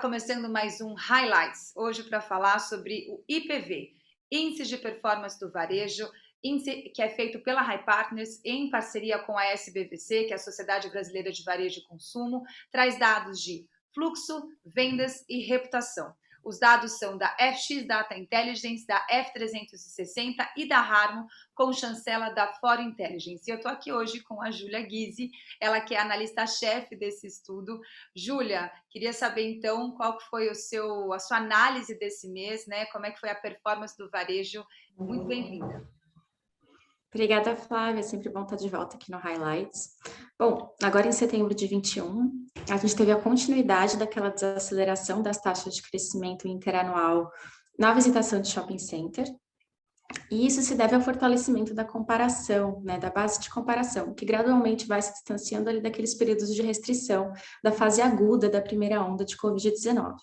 começando mais um Highlights, hoje para falar sobre o IPV, Índice de Performance do Varejo, índice que é feito pela High Partners em parceria com a SBVC, que é a Sociedade Brasileira de Varejo e Consumo, traz dados de fluxo, vendas e reputação. Os dados são da FX Data Intelligence, da F360 e da Harmo, com chancela da For Intelligence. E eu estou aqui hoje com a Júlia Guise, ela que é analista-chefe desse estudo. Júlia, queria saber então qual foi a sua análise desse mês, né? Como é que foi a performance do varejo? Muito bem-vinda. Obrigada, Flávia. É sempre bom estar de volta aqui no Highlights. Bom, agora em setembro de 21, a gente teve a continuidade daquela desaceleração das taxas de crescimento interanual na visitação de shopping center. E isso se deve ao fortalecimento da comparação, né, da base de comparação, que gradualmente vai se distanciando ali daqueles períodos de restrição, da fase aguda da primeira onda de Covid-19.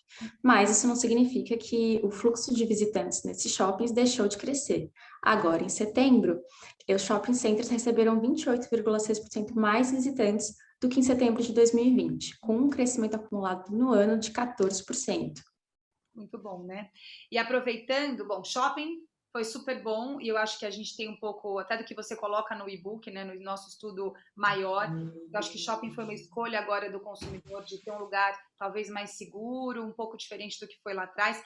Mas isso não significa que o fluxo de visitantes nesses shoppings deixou de crescer. Agora, em setembro, os shopping centers receberam 28,6% mais visitantes do que em setembro de 2020, com um crescimento acumulado no ano de 14%. Muito bom, né? E aproveitando, bom, shopping foi super bom e eu acho que a gente tem um pouco até do que você coloca no e-book, né, no nosso estudo maior. Eu acho que shopping foi uma escolha agora do consumidor de ter um lugar talvez mais seguro, um pouco diferente do que foi lá atrás.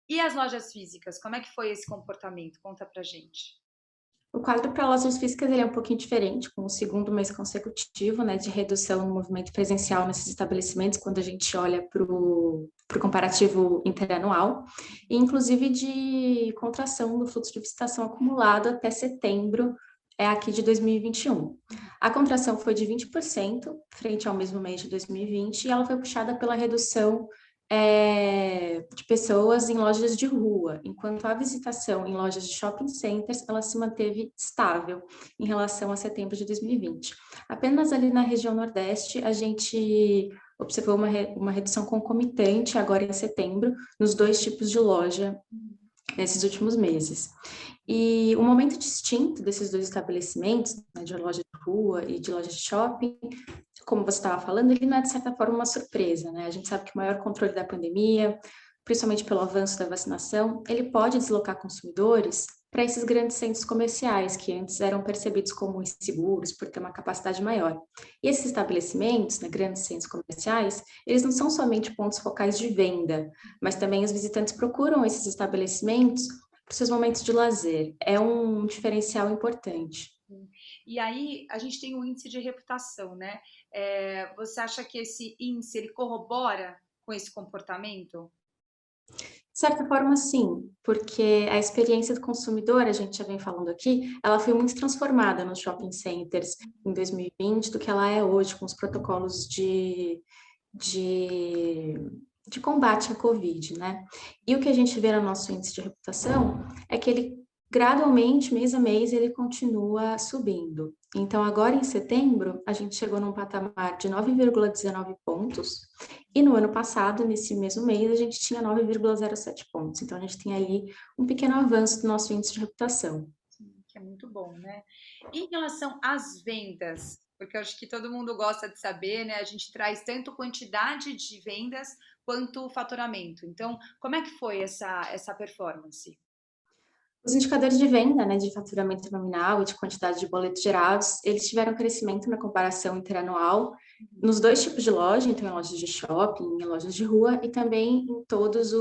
E as lojas físicas, como é que foi esse comportamento? Conta pra gente. O quadro para lojas físicas ele é um pouquinho diferente, com o segundo mês consecutivo, né, de redução no movimento presencial nesses estabelecimentos, quando a gente olha para o comparativo interanual, e inclusive de contração do fluxo de visitação acumulado até setembro aqui de 2021. A contração foi de 20% frente ao mesmo mês de 2020, e ela foi puxada pela redução de pessoas em lojas de rua, enquanto a visitação em lojas de shopping centers, ela se manteve estável em relação a setembro de 2020. Apenas ali na região Nordeste, a gente observou uma redução concomitante agora em setembro, nos dois tipos de loja nesses últimos meses. E o momento distinto desses dois estabelecimentos, né, de loja de rua e de loja de shopping, como você estava falando, ele não é, de certa forma, uma surpresa, né? A gente sabe que o maior controle da pandemia, principalmente pelo avanço da vacinação, ele pode deslocar consumidores para esses grandes centros comerciais, que antes eram percebidos como inseguros, por ter uma capacidade maior. E esses estabelecimentos, né, grandes centros comerciais, eles não são somente pontos focais de venda, mas também os visitantes procuram esses estabelecimentos para os seus momentos de lazer. É um diferencial importante. E aí a gente tem o índice de reputação, né? Você acha que esse índice ele corrobora com esse comportamento? De certa forma, sim, porque a experiência do consumidor, a gente já vem falando aqui, ela foi muito transformada nos shopping centers em 2020 do que ela é hoje, com os protocolos de, de combate à Covid, né? E o que a gente vê no nosso índice de reputação é que ele gradualmente, mês a mês, ele continua subindo. Então, agora em setembro, a gente chegou num patamar de 9,19 pontos, e no ano passado, nesse mesmo mês, a gente tinha 9,07 pontos. Então, a gente tem aí um pequeno avanço do nosso índice de reputação. Sim, que é muito bom, né? Em relação às vendas, porque eu acho que todo mundo gosta de saber, né? A gente traz tanto quantidade de vendas quanto faturamento. Então, como é que foi essa performance? Os indicadores de venda, né, de faturamento nominal e de quantidade de boletos gerados, eles tiveram crescimento na comparação interanual nos dois tipos de loja, então em lojas de shopping, em lojas de rua e também em todas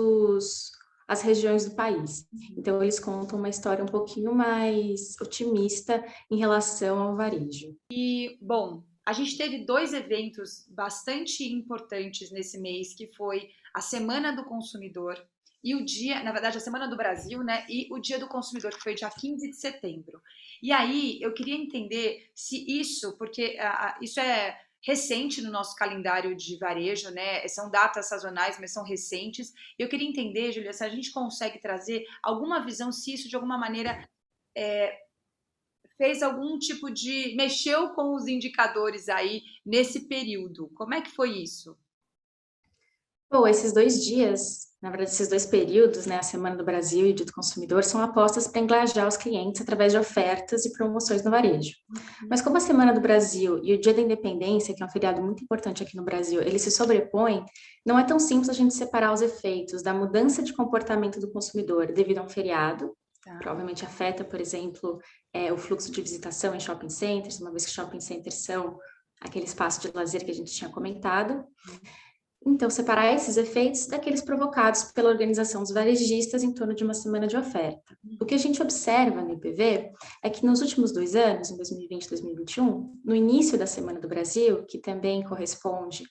as regiões do país. Então eles contam uma história um pouquinho mais otimista em relação ao varejo. E, bom, a gente teve dois eventos bastante importantes nesse mês, que foi a Semana do Consumidor e o dia, na verdade, a Semana do Brasil, né? E o Dia do Consumidor, que foi dia 15 de setembro. E aí, eu queria entender se isso, porque isso é recente no nosso calendário de varejo, né? São datas sazonais, mas são recentes. Eu queria entender, Julia, se a gente consegue trazer alguma visão, se isso de alguma maneira fez algum tipo de mexeu com os indicadores aí nesse período. Como é que foi isso? Bom, esses 2 dias Na verdade, esses dois períodos, né, a Semana do Brasil e o Dia do Consumidor, são apostas para engajar os clientes através de ofertas e promoções no varejo. Mas como a Semana do Brasil e o Dia da Independência, que é um feriado muito importante aqui no Brasil, eles se sobrepõem, não é tão simples a gente separar os efeitos da mudança de comportamento do consumidor devido a um feriado, provavelmente afeta, por exemplo, o fluxo de visitação em shopping centers, uma vez que shopping centers são aquele espaço de lazer que a gente tinha comentado. Então, separar esses efeitos daqueles provocados pela organização dos varejistas em torno de uma semana de oferta. O que a gente observa no IPV é que nos últimos 2 anos, em 2020 e 2021, no início da Semana do Brasil, que também corresponde,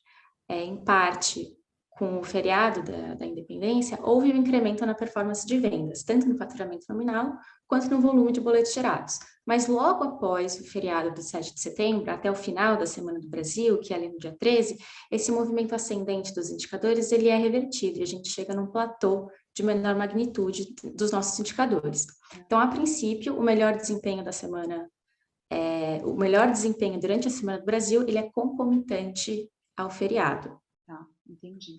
em parte, com o feriado da Independência, houve um incremento na performance de vendas, tanto no faturamento nominal quanto no volume de boletos gerados. Mas logo após o feriado do 7 de setembro, até o final da Semana do Brasil, que é ali no dia 13, esse movimento ascendente dos indicadores, ele é revertido e a gente chega num platô de menor magnitude dos nossos indicadores. Então, a princípio, o melhor desempenho da semana, o melhor desempenho durante a Semana do Brasil, ele é concomitante ao feriado. Tá, entendi.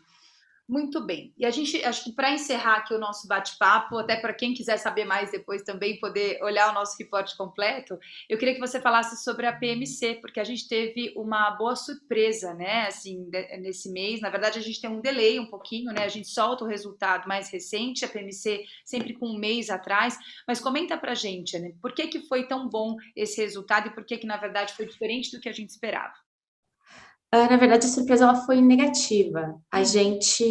Muito bem. E a gente, acho que para encerrar aqui o nosso bate-papo, até para quem quiser saber mais depois também poder olhar o nosso reporte completo, eu queria que você falasse sobre a PMC, porque a gente teve uma boa surpresa, né, assim, nesse mês. Na verdade, a gente tem um delay um pouquinho, né, a gente solta o resultado mais recente, a PMC sempre com um mês atrás, mas comenta pra gente, né, por que foi tão bom esse resultado e por que na verdade foi diferente do que a gente esperava? Na verdade, a surpresa ela foi negativa. A gente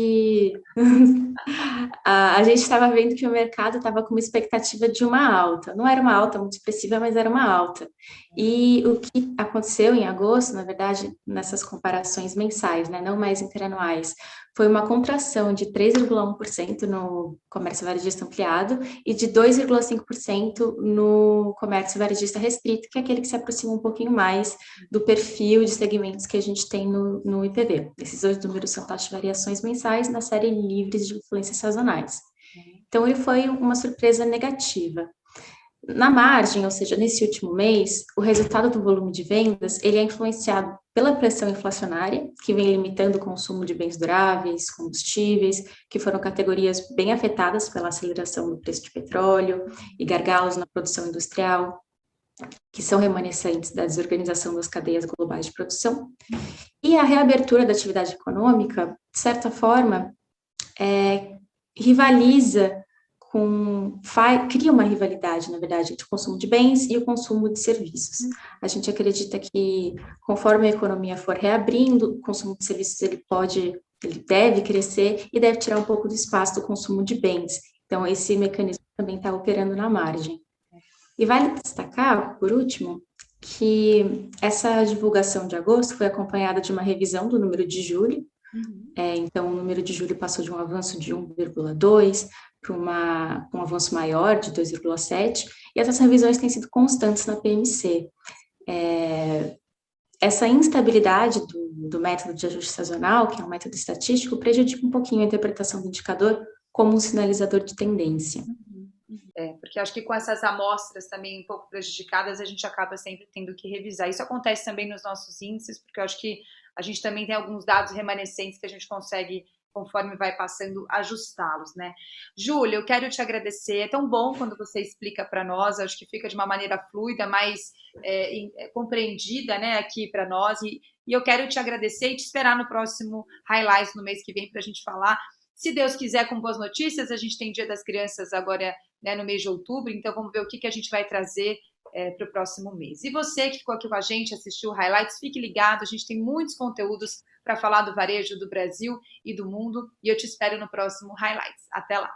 estava vendo que o mercado estava com uma expectativa de uma alta. Não era uma alta muito expressiva, mas era uma alta. E o que aconteceu em agosto, na verdade, nessas comparações mensais, né, não mais interanuais, foi uma contração de 3,1% no comércio varejista ampliado e de 2,5% no comércio varejista restrito, que é aquele que se aproxima um pouquinho mais do perfil de segmentos que a gente tem no IPV. Esses dois números são taxas de variações mensais na série livres de influências sazonais. Então, ele foi uma surpresa negativa. Na margem, ou seja, nesse último mês, o resultado do volume de vendas, ele é influenciado pela pressão inflacionária, que vem limitando o consumo de bens duráveis, combustíveis, que foram categorias bem afetadas pela aceleração do preço de petróleo e gargalos na produção industrial, que são remanescentes da desorganização das cadeias globais de produção. E a reabertura da atividade econômica, de certa forma, cria uma rivalidade, na verdade, entre o consumo de bens e o consumo de serviços. A gente acredita que, conforme a economia for reabrindo, o consumo de serviços ele deve crescer e deve tirar um pouco do espaço do consumo de bens. Então, esse mecanismo também está operando na margem. E vale destacar, por último, que essa divulgação de agosto foi acompanhada de uma revisão do número de julho. Então, o número de julho passou de um avanço de 1,2 para um avanço maior de 2,7, e essas revisões têm sido constantes na PMC. Essa instabilidade do método de ajuste sazonal, que é um método estatístico, prejudica um pouquinho a interpretação do indicador como um sinalizador de tendência. Porque acho que com essas amostras também um pouco prejudicadas, a gente acaba sempre tendo que revisar. Isso acontece também nos nossos índices, porque eu acho que a gente também tem alguns dados remanescentes que a gente consegue, conforme vai passando, ajustá-los, né? Júlia, eu quero te agradecer. É tão bom quando você explica para nós, acho que fica de uma maneira fluida, mais compreendida, né, aqui para nós. E eu quero te agradecer e te esperar no próximo Highlights no mês que vem para a gente falar. Se Deus quiser, com boas notícias, a gente tem Dia das Crianças agora, né, no mês de outubro, então vamos ver o que a gente vai trazer para o próximo mês. E você que ficou aqui com a gente, assistiu o Highlights, fique ligado, a gente tem muitos conteúdos para falar do varejo do Brasil e do mundo, e eu te espero no próximo Highlights. Até lá!